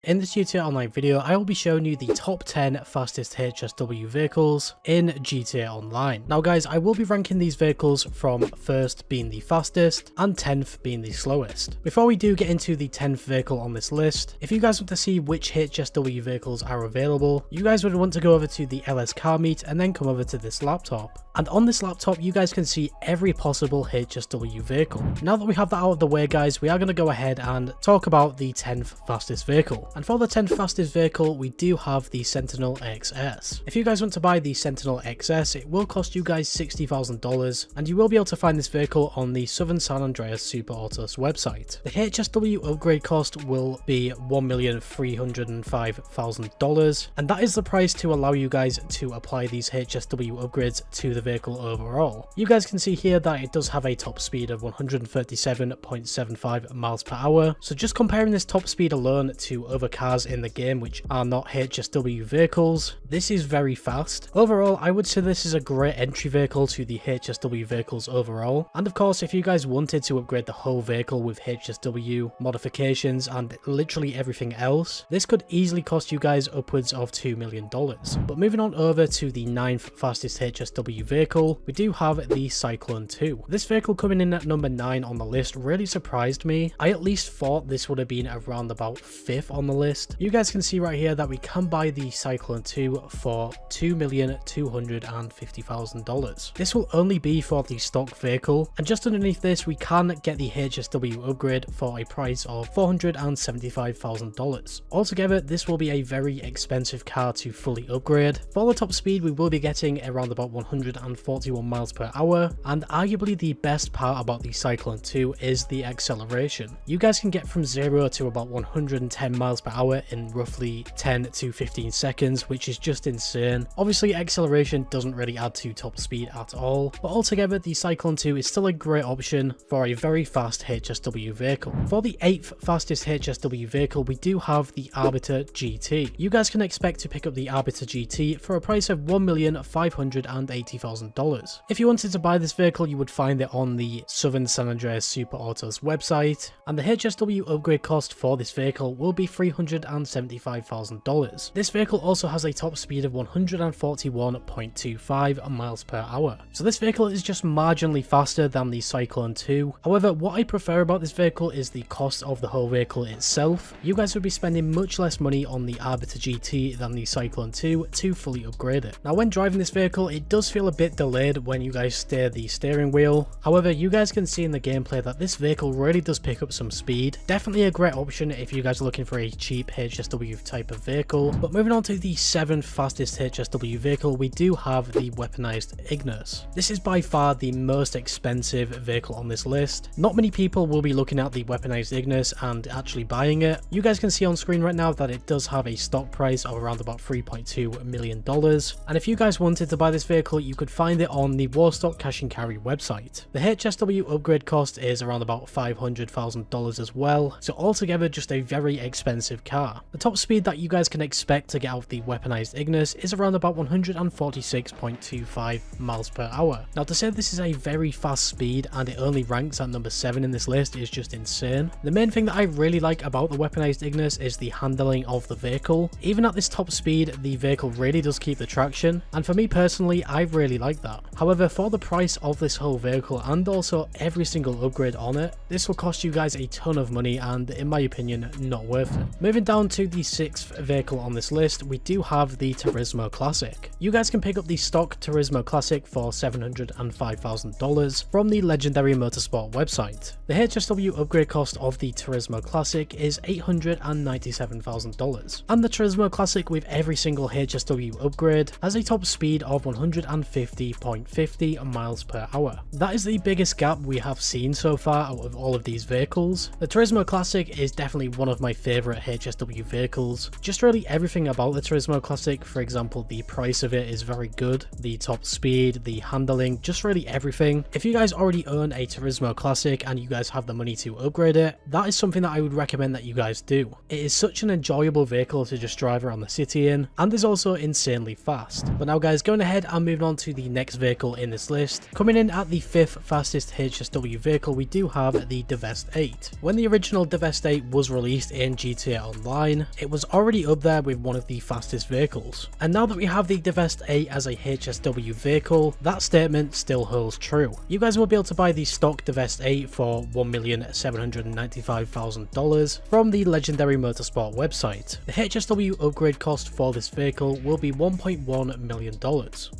In this GTA Online video, I will be showing you the top 10 fastest HSW vehicles in GTA Online. Now guys, I will be ranking these vehicles from first being the fastest and 10th being the slowest. Before we do get into the 10th vehicle on this list, if you guys want to see which HSW vehicles are available, you guys would want to go over to the LS car meet and then come over to this laptop. And on this laptop, you guys can see every possible HSW vehicle. Now that we have that out of the way guys, we are going to go ahead and talk about the 10th fastest vehicle. And for the 10th fastest vehicle, we do have the Sentinel XS. If you guys want to buy the Sentinel XS, it will cost you guys $60,000, and you will be able to find this vehicle on the Southern San Andreas Super Autos website. The HSW upgrade cost will be $1,305,000, and that is the price to allow you guys to apply these HSW upgrades to the vehicle overall. You guys can see here that it does have a top speed of 137.75 miles per hour, so just comparing this top speed alone to other cars in the game which are not HSW vehicles, this is very fast. Overall, I would say this is a great entry vehicle to the HSW vehicles overall, and of course if you guys wanted to upgrade the whole vehicle with HSW modifications and literally everything else, this could easily cost you guys upwards of $2 million. But moving on over to the 9th fastest HSW vehicle, we do have the Cyclone II. This vehicle coming in at number 9 on the list really surprised me. I at least thought this would have been around about 5th on the list. You guys can see right here that we can buy the Cyclone II for $2,250,000. This will only be for the stock vehicle, and just underneath this we can get the HSW upgrade for a price of $475,000. Altogether, this will be a very expensive car to fully upgrade. For the top speed, we will be getting around about 141 miles per hour, and arguably the best part about the Cyclone II is the acceleration. You guys can get from 0 to about 110 miles per hour in roughly 10 to 15 seconds, which is just insane. Obviously, acceleration doesn't really add to top speed at all, but altogether the Cyclone II is still a great option for a very fast HSW vehicle. For the 8th fastest HSW vehicle, we do have the Arbiter GT. You guys can expect to pick up the Arbiter GT for a price of $1,580,000. If you wanted to buy this vehicle, you would find it on the Southern San Andreas Super Autos website, and the HSW upgrade cost for this vehicle will be $375,000. This vehicle also has a top speed of 141.25 miles per hour. So this vehicle is just marginally faster than the Cyclone II. However, what I prefer about this vehicle is the cost of the whole vehicle itself. You guys would be spending much less money on the Arbiter GT than the Cyclone II to fully upgrade it. Now when driving this vehicle, it does feel a bit delayed when you guys steer the steering wheel. However, you guys can see in the gameplay that this vehicle really does pick up some speed. Definitely a great option if you guys are looking for a cheap HSW type of vehicle. But moving on to the 7th fastest HSW vehicle, we do have the weaponized Ignis. This is by far the most expensive vehicle on this list. Not many people will be looking at the weaponized Ignis and actually buying it. You guys can see on screen right now that it does have a stock price of around about $3.2 million. And if you guys wanted to buy this vehicle, you could find it on the Warstock Cash and Carry website. The HSW upgrade cost is around about $500,000 as well, so altogether just a very expensive car. The top speed that you guys can expect to get out of the weaponized Ignis is around about 146.25 miles per hour. Now to say this is a very fast speed and it only ranks at number 7 in this list is just insane. The main thing that I really like about the weaponized Ignis is the handling of the vehicle. Even at this top speed, the vehicle really does keep the traction, and for me personally, I really like that. However, for the price of this whole vehicle and also every single upgrade on it, this will cost you guys a ton of money and in my opinion, not worth it. Moving down to the 6th vehicle on this list, we do have the Turismo Classic. You guys can pick up the stock Turismo Classic for $705,000 from the Legendary Motorsport website. The HSW upgrade cost of the Turismo Classic is $897,000, and the Turismo Classic with every single HSW upgrade has a top speed of 150.50 miles per hour. That is the biggest gap we have seen so far out of all of these vehicles. The Turismo Classic is definitely one of my favorite HSW vehicles. Just really everything about the Turismo Classic, for example, the price of it is very good, the top speed, the handling, just really everything. If you guys already own a Turismo Classic and you guys have the money to upgrade it, that is something that I would recommend that you guys do. It is such an enjoyable vehicle to just drive around the city in, and is also insanely fast. But now guys, going ahead and moving on to the next vehicle in this list. Coming in at the 5th fastest HSW vehicle, we do have the Deveste Eight. When the original Deveste Eight was released in GTA GTA Online, it was already up there with one of the fastest vehicles. And now that we have the Deveste 8 as a HSW vehicle, that statement still holds true. You guys will be able to buy the stock Deveste 8 for $1,795,000 from the Legendary Motorsport website. The HSW upgrade cost for this vehicle will be $1.1 million,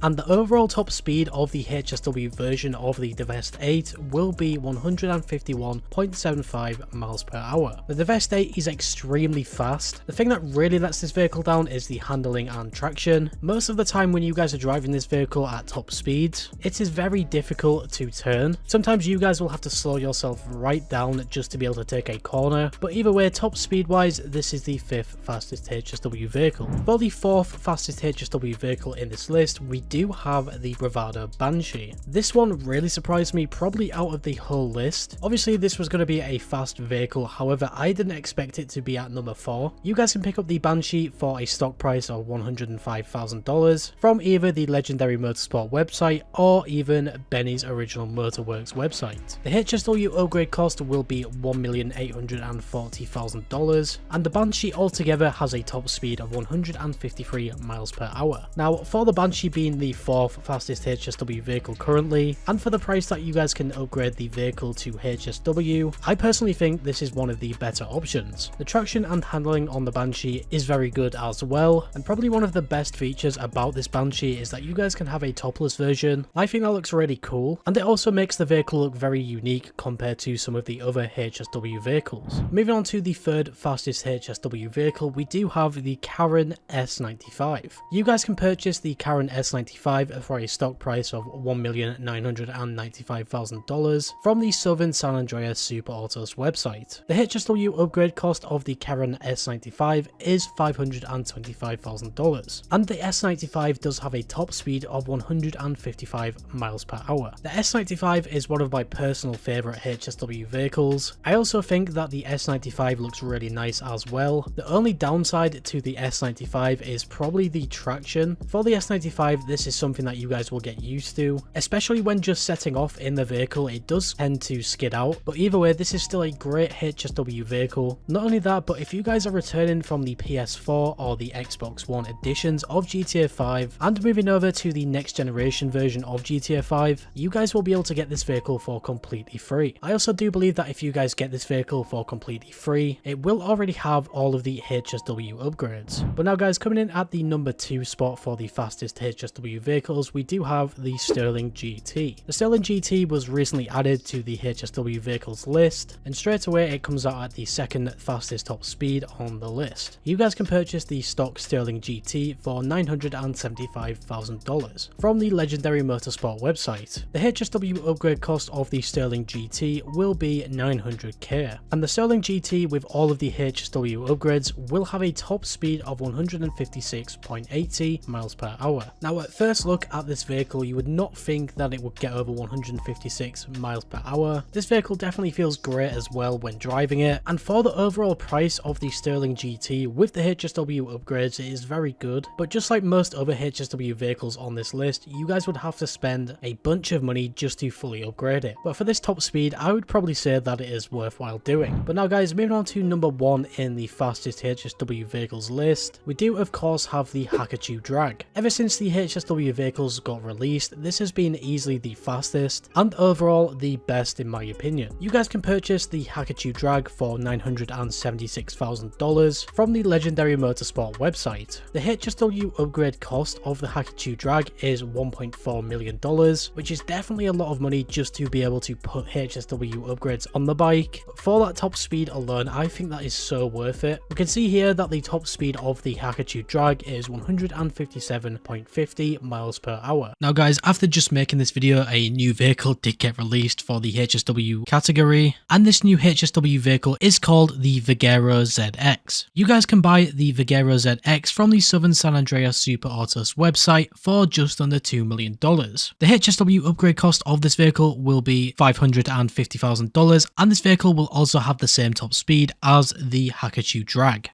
and the overall top speed of the HSW version of the Deveste 8 will be 151.75 miles per hour. The Deveste 8 is extremely fast. The thing that really lets this vehicle down is the handling and traction. Most of the time when you guys are driving this vehicle at top speeds, it is very difficult to turn. Sometimes you guys will have to slow yourself right down just to be able to take a corner, but either way, top speed wise, this is the 5th fastest HSW vehicle. For the 4th fastest HSW vehicle in this list, we do have the Bravado Banshee. This one really surprised me, probably out of the whole list. Obviously this was going to be a fast vehicle, however I didn't expect it to be at number 4. You guys can pick up the Banshee for a stock price of $105,000 from either the Legendary Motorsport website or even Benny's Original Motorworks website. The HSW upgrade cost will be $1,840,000, and the Banshee altogether has a top speed of 153 miles per hour. Now, for the Banshee being the 4th fastest HSW vehicle currently, and for the price that you guys can upgrade the vehicle to HSW, I personally think this is one of the better options. The traction and handling on the Banshee is very good as well, and probably one of the best features about this Banshee is that you guys can have a topless version. I think that looks really cool, and it also makes the vehicle look very unique compared to some of the other HSW vehicles. Moving on to the 3rd fastest HSW vehicle, we do have the Karin S95. You guys can purchase the Karin S95 for a stock price of $1,995,000 from the Southern San Andreas Super Autos website. The HSW upgrade cost of the Karin S95 is $525,000, and the S95 does have a top speed of 155 miles per hour. The S95 is one of my personal favourite HSW vehicles. I also think that the S95 looks really nice as well. The only downside to the S95 is probably the traction. For the S95, this is something that you guys will get used to, especially when just setting off in the vehicle. It does tend to skid out, but either way, this is still a great HSW vehicle. Not only that, but if you guys are returning from the PS4 or the Xbox One editions of GTA 5 and moving over to the next generation version of GTA 5, you guys will be able to get this vehicle for completely free. I also do believe that if you guys get this vehicle for completely free, it will already have all of the HSW upgrades. But now guys, coming in at the number 2 spot for the fastest HSW vehicles, we do have the Stirling GT. The Stirling GT was recently added to the HSW vehicles list, and straight away it comes out at the 2nd fastest top speed on the list. You guys can purchase the stock Stirling GT for $975,000 from the Legendary Motorsport website. The HSW upgrade cost of the Stirling GT will be $900k, and the Stirling GT with all of the HSW upgrades will have a top speed of 156.80 miles per hour. Now at first look at this vehicle, you would not think that it would get over 156 miles per hour. This vehicle definitely feels great as well when driving it, and for the overall price of the Stirling GT with the HSW upgrades, it is very good. But just like most other HSW vehicles on this list, you guys would have to spend a bunch of money just to fully upgrade it. But for this top speed, I would probably say that it is worthwhile doing. But now guys, moving on to number 1 in the fastest HSW vehicles list, we do of course have the Hakuchou Drag. Ever since the HSW vehicles got released, this has been easily the fastest and overall the best in my opinion. You guys can purchase the Hakuchou Drag for $976,000 from the Legendary Motorsport website. The HSW upgrade cost of the Hakuchou Drag is $1.4 million, which is definitely a lot of money just to be able to put HSW upgrades on the bike. But for that top speed alone, I think that is so worth it. We can see here that the top speed of the Hakuchou Drag is 157.50 miles per hour. Now guys, after just making this video, a new vehicle did get released for the HSW category, and this new HSW vehicle is called the Evizcerate ZX. You guys can buy the Evizcerate ZX from the Southern San Andreas Super Autos website for just under $2 million. The HSW upgrade cost of this vehicle will be $550,000, and this vehicle will also have the same top speed as the Hakuchou Drag.